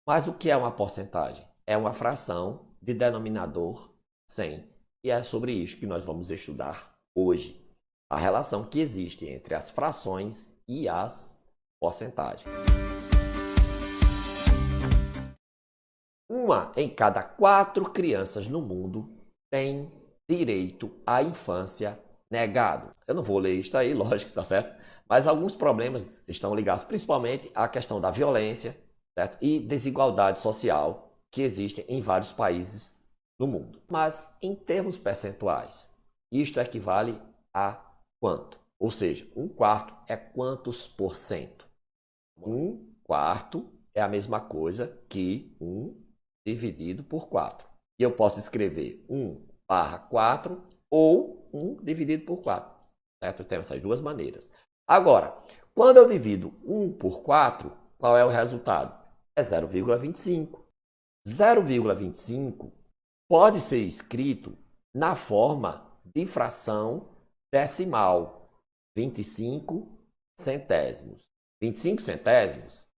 Mas o que é uma porcentagem? É uma fração de denominador 100. E é sobre isso que nós vamos estudar hoje. A relação que existe entre as frações e as porcentagens. Uma em cada 4 crianças no mundo tem direito à infância negado. Eu não vou ler isso aí, lógico, tá certo? Mas alguns problemas estão ligados principalmente à questão da violência, certo? E desigualdade social que existe em vários países no mundo. Mas em termos percentuais, isto equivale a quanto? Ou seja, 1/4 é quantos por cento? 1/4 é a mesma coisa que 1 dividido por 4. E eu posso escrever 1/4 ou 1 dividido por 4. Certo? Eu tenho essas duas maneiras. Agora, quando eu divido 1 por 4, qual é o resultado? É 0,25. 0,25 pode ser escrito na forma de fração decimal. 25 centésimos. 25 centésimos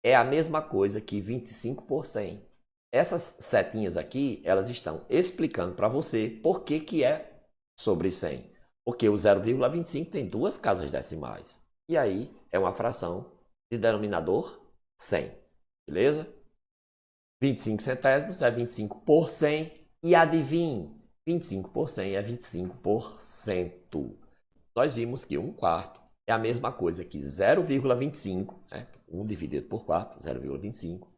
é a mesma coisa que 25 por 100. Essas setinhas aqui, elas estão explicando para você por que é sobre 100. Porque o 0,25 tem duas casas decimais. E aí é uma fração de denominador 100. Beleza? 25 centésimos é 25 por 100. E adivinhe, 25 por 100 é 25%. Nós vimos que 1/4 é a mesma coisa que 0,25, né? 1 dividido por 4, 0,25,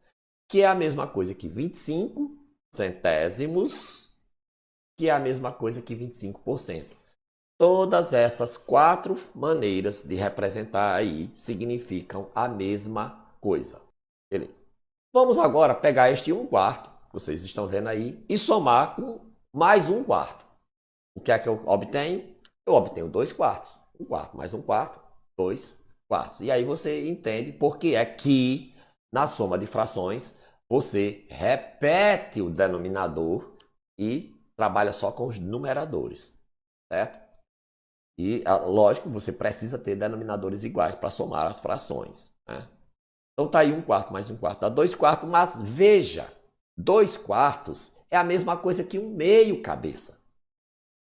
que é a mesma coisa que 25 centésimos, que é a mesma coisa que 25%. Todas essas 4 maneiras de representar aí significam a mesma coisa. Beleza. Vamos agora pegar este 1/4, que vocês estão vendo aí, e somar com mais 1/4. O que é que eu obtenho? Eu obtenho 2/4. 1/4 mais 1/4, 2/4. E aí você entende por que é que, na soma de frações, você repete o denominador e trabalha só com os numeradores, certo? E, lógico, você precisa ter denominadores iguais para somar as frações, né? Então tá aí 1/4 mais 1/4 dá 2/4, mas veja, 2/4 é a mesma coisa que 1/2 cabeça.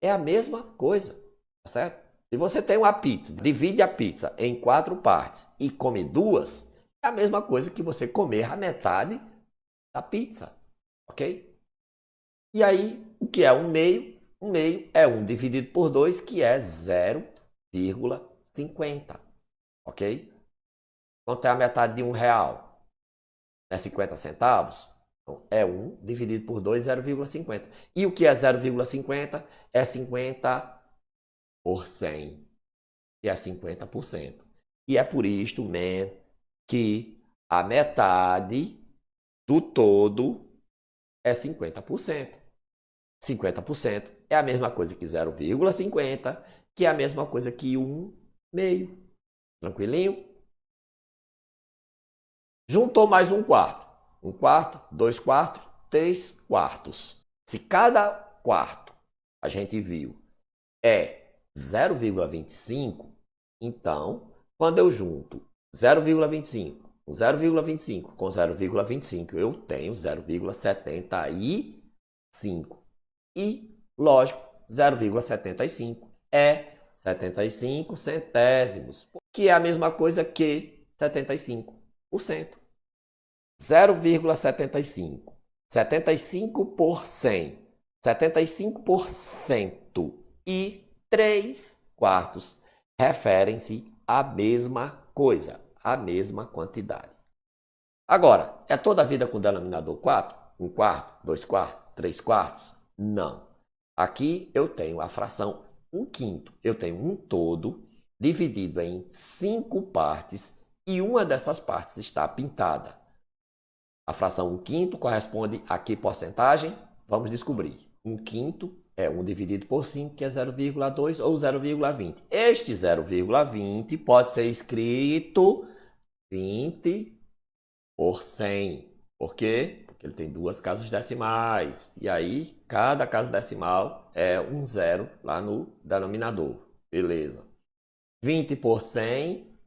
É a mesma coisa, tá certo? Se você tem uma pizza, divide a pizza em 4 partes e come 2, é a mesma coisa que você comer a metade da pizza, ok? E aí, o que é 1/2? 1/2 é 1 dividido por 2, que é 0,50, ok? Quanto é a metade de R$1? É 50 centavos? Então, é 1 dividido por 2, 0,50. E o que é 0,50? É 50 por 100, que é 50%. E é por isto, man, que a metade do todo é 50%. 50% é a mesma coisa que 0,50, que é a mesma coisa que 1/2. Tranquilinho? Juntou mais 1/4. 1/4, 2/4, 3/4. Se cada quarto, a gente viu, é 0,25, então, quando eu junto 0,25 com 0,25 com 0,25, eu tenho 0,75. E, lógico, 0,75 é 75 centésimos, que é a mesma coisa que 75%. 0,75. 75 por 100. 75% e 3/4 referem-se à mesma coisa, à mesma quantidade. Agora, é toda a vida com denominador 4? 1/4, 2/4, 3/4? Não. Aqui eu tenho a fração 1/5. Eu tenho um todo dividido em 5 partes e uma dessas partes está pintada. A fração 1/5 corresponde a que porcentagem? Vamos descobrir. 1/5 é 1 dividido por 5, que é 0,2 ou 0,20. Este 0,20 pode ser escrito 20 por 100. Por quê? Porque ele tem duas casas decimais. E aí, cada casa decimal é um zero lá no denominador. Beleza. 20 por 100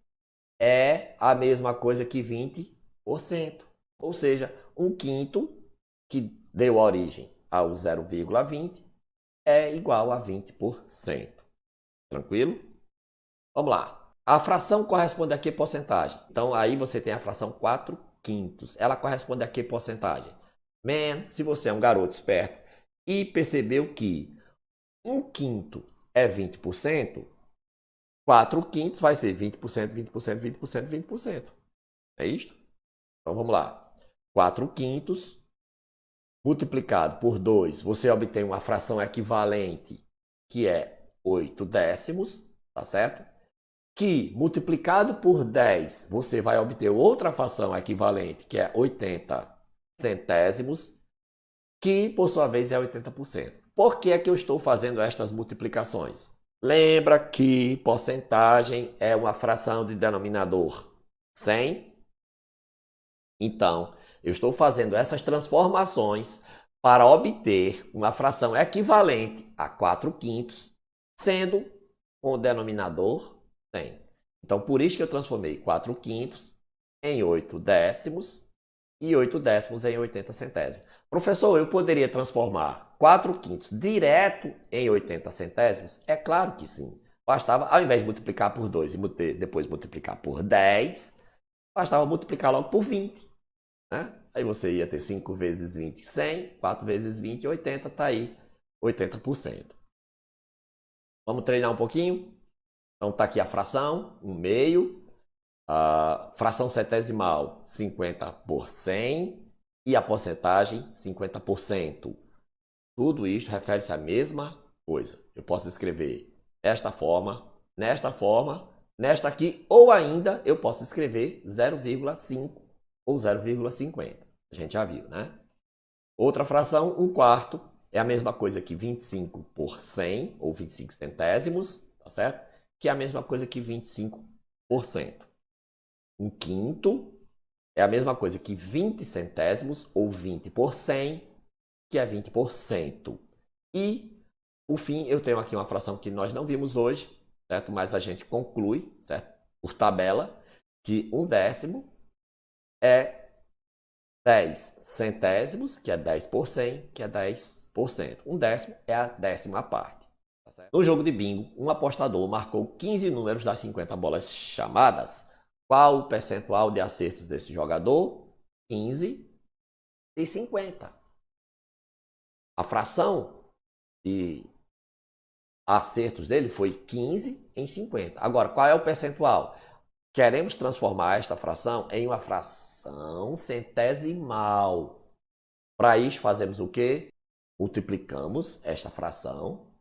é a mesma coisa que 20%. Ou seja, 1/5, que deu origem ao 0,20, é igual a 20%. Tranquilo? Vamos lá. A fração corresponde a que porcentagem? Então, aí você tem a fração 4/5. Ela corresponde a que porcentagem? Se você é um garoto esperto e percebeu que 1/5 é 20%, 4/5 vai ser 20%, 20%, 20%, 20%. É isto? Então, vamos lá. 4/5 multiplicado por 2, você obtém uma fração equivalente, que é 8/10, tá certo? Que multiplicado por 10, você vai obter outra fração equivalente, que é 80 centésimos, que por sua vez é 80%. Por que é que eu estou fazendo estas multiplicações? Lembra que porcentagem é uma fração de denominador 100? Então, eu estou fazendo essas transformações para obter uma fração equivalente a 4/5, sendo com o denominador 100. Então, por isso que eu transformei 4/5 em 8/10 e 8/10 em 80 centésimos. Professor, eu poderia transformar 4/5 direto em 80 centésimos? É claro que sim. Bastava, ao invés de multiplicar por 2 e depois multiplicar por 10, bastava multiplicar logo por 20. Né? Aí você ia ter 5 vezes 20, 100, 4 vezes 20, 80, tá aí 80%. Vamos treinar um pouquinho? Então tá aqui a fração, 1/2, a fração centesimal 50 por 100 e a porcentagem 50%. Tudo isso refere-se à mesma coisa. Eu posso escrever desta forma, nesta aqui, ou ainda eu posso escrever 0,5 ou 0,50. A gente já viu, né? Outra fração, 1/4, é a mesma coisa que 25 por 100, ou 25 centésimos, tá certo? Que é a mesma coisa que 25%. 1/5 é a mesma coisa que 20 centésimos, ou 20 por 100, que é 20%. E, por fim, eu tenho aqui uma fração que nós não vimos hoje, certo? Mas a gente conclui, certo? Por tabela, que 1/10 é 10 centésimos, que é 10 por 100, que é 10%. 1/10 é a 10ª parte. Tá certo? No jogo de bingo, um apostador marcou 15 números das 50 bolas chamadas. Qual o percentual de acertos desse jogador? 15 e 50. A fração de acertos dele foi 15 em 50. Agora, qual é o percentual? Queremos transformar esta fração em uma fração centesimal. Para isso, fazemos o quê? Multiplicamos esta fração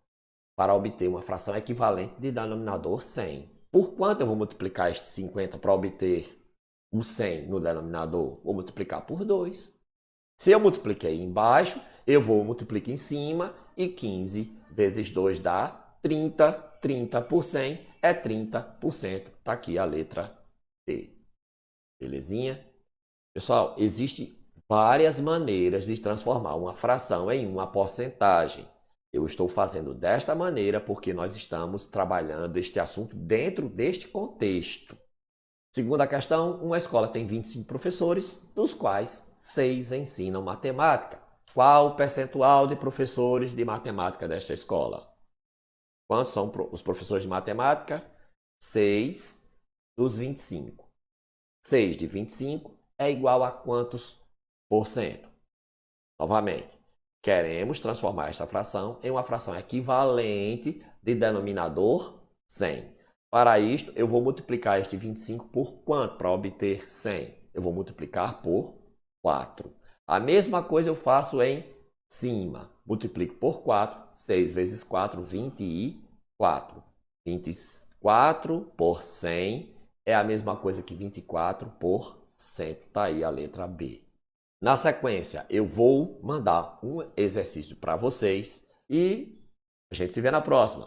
para obter uma fração equivalente de denominador 100. Por quanto eu vou multiplicar este 50 para obter o 100 no denominador? Vou multiplicar por 2. Se eu multipliquei embaixo, eu vou multiplicar em cima, e 15 vezes 2 dá 30. 30 por 100 é 30%. Está aqui a letra D. Belezinha? Pessoal, existem várias maneiras de transformar uma fração em uma porcentagem. Eu estou fazendo desta maneira porque nós estamos trabalhando este assunto dentro deste contexto. Segunda questão, uma escola tem 25 professores, dos quais 6 ensinam matemática. Qual o percentual de professores de matemática desta escola? Quantos são os professores de matemática? 6 dos 25. 6 de 25 é igual a quantos por cento? Novamente, queremos transformar esta fração em uma fração equivalente de denominador 100. Para isto, eu vou multiplicar este 25 por quanto para obter 100? Eu vou multiplicar por 4. A mesma coisa eu faço em cima. Multiplico por 4. 6 vezes 4, 24. 24 por 100 é a mesma coisa que 24 por 100. Está aí a letra B. Na sequência, eu vou mandar um exercício para vocês e a gente se vê na próxima.